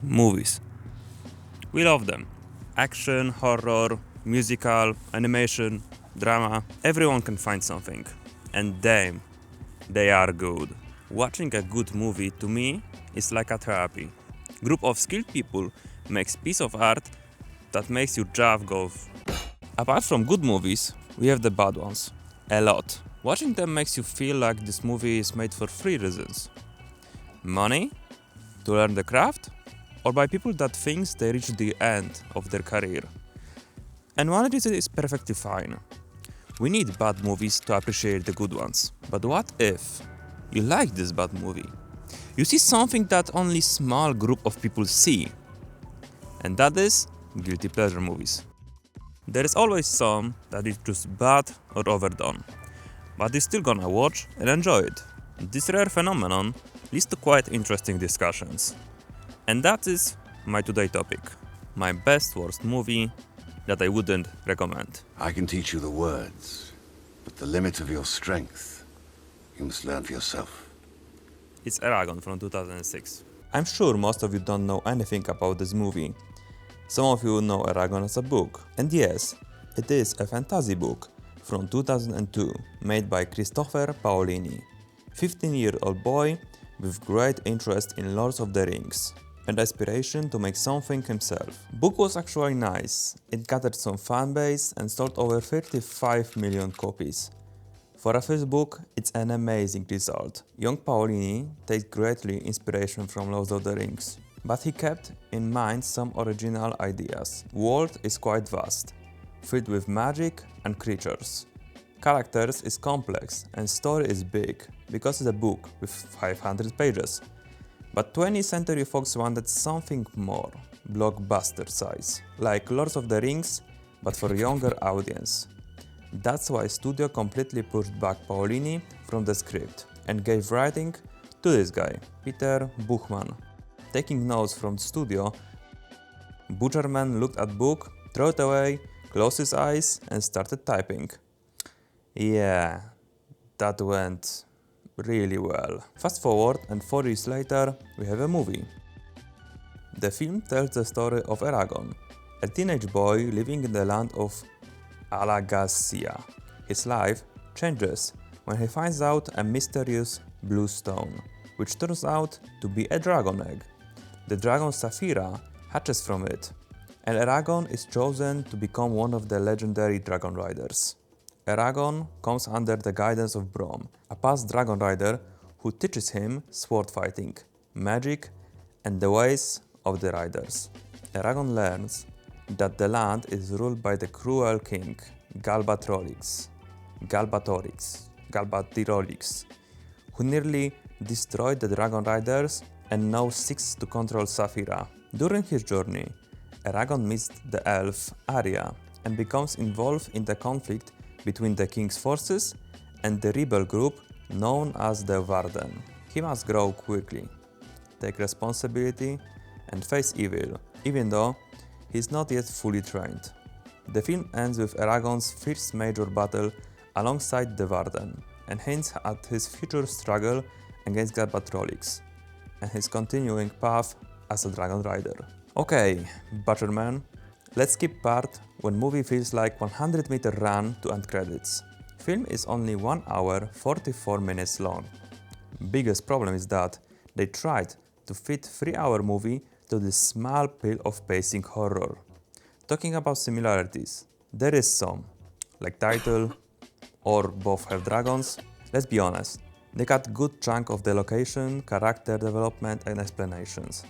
Movies. We love them. Action, horror, musical, animation, drama. Everyone can find something. And damn, they are good. Watching a good movie to me is like a therapy. Group of skilled people makes piece of art that makes your jaw go. Apart from good movies, we have the bad ones. A lot. Watching them makes you feel like this movie is made for three reasons. Money, to learn the craft, or by people that thinks they reached the end of their career. And one reason is perfectly fine. We need bad movies to appreciate the good ones. But what if you like this bad movie? You see something that only small group of people see. And that is guilty pleasure movies. There is always some that is just bad or overdone. But you're still gonna watch and enjoy it. This rare phenomenon leads to quite interesting discussions. And that is my today topic. My best worst movie that I wouldn't recommend. I can teach you the words, but the limit of your strength, you must learn for yourself. It's Eragon from 2006. I'm sure most of you don't know anything about this movie. Some of you know Eragon as a book. And yes, it is a fantasy book from 2002 made by Christopher Paolini, 15-year-old boy with great interest in Lord of the Rings and aspiration to make something himself. Book was actually nice. It gathered some fan base and sold over 35 million copies. For a first book, it's an amazing result. Young Paolini takes greatly inspiration from Lord of the Rings, but he kept in mind some original ideas. World is quite vast, filled with magic and creatures. Characters is complex and story is big because it's a book with 500 pages. But 20th Century Fox wanted something more, blockbuster size, like Lord of the Rings, but for younger audience. That's why studio completely pushed back Paolini from the script and gave writing to this guy, Peter Buchman. Taking notes from the studio, Butcherman looked at book, threw it away, closed his eyes and started typing. Yeah, that went really well. Fast forward and 4 years later, we have a movie. The film tells the story of Eragon, a teenage boy living in the land of Alagacia. His life changes when he finds out a mysterious blue stone, which turns out to be a dragon egg. The dragon Saphira hatches from it, and Eragon is chosen to become one of the legendary dragon riders. Eragon comes under the guidance of Brom, a past dragon rider who teaches him sword fighting, magic, and the ways of the riders. Eragon learns that the land is ruled by the cruel king, Galbatorix, who nearly destroyed the dragon riders and now seeks to control Saphira. During his journey, Eragon meets the elf Arya and becomes involved in the conflict between the king's forces and the rebel group known as the Varden. He must grow quickly, take responsibility and face evil, even though he is not yet fully trained. The film ends with Eragon's first major battle alongside the Varden and hints at his future struggle against Galbatorix and his continuing path as a dragon rider. Okay, Butcherman, let's skip part when movie feels like 100-meter run to end credits. Film is only 1 hour 44 minutes long. Biggest problem is that they tried to fit 3-hour movie to this small pill of pacing horror. Talking about similarities, there is some, like title or both have dragons. Let's be honest, they cut good chunk of the location, character development and explanations.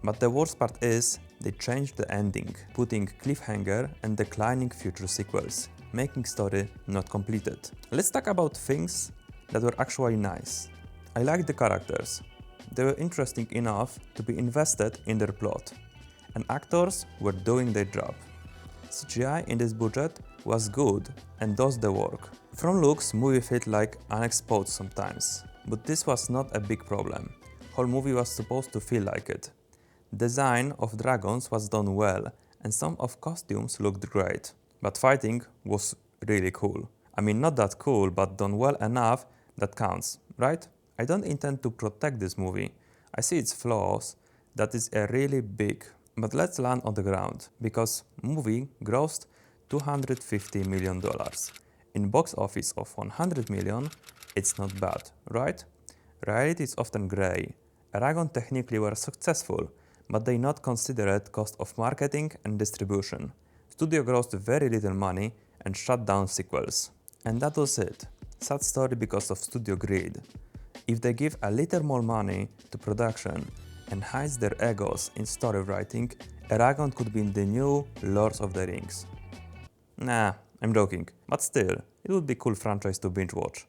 But the worst part is, they changed the ending, putting cliffhanger and declining future sequels, making story not completed. Let's talk about things that were actually nice. I liked the characters. They were interesting enough to be invested in their plot, and actors were doing their job. CGI in this budget was good and does the work. From looks, movie felt like unexposed sometimes, but this was not a big problem. Whole movie was supposed to feel like it. Design of dragons was done well, and some of costumes looked great, but fighting was really cool. I mean, not that cool, but done well enough that counts, right? I don't intend to protect this movie. I see its flaws, That is a really big. But let's land on the ground, because movie grossed $250 million. In box office of 100 million, it's not bad, right? Reality is often grey. Eragon technically were successful, but they not considered cost of marketing and distribution. Studio grossed very little money and shut down sequels. And that was it. Sad story because of studio greed. If they give a little more money to production and hides their egos in story writing, Eragon could be the new Lord of the Rings. Nah, I'm joking, but still, it would be cool franchise to binge watch.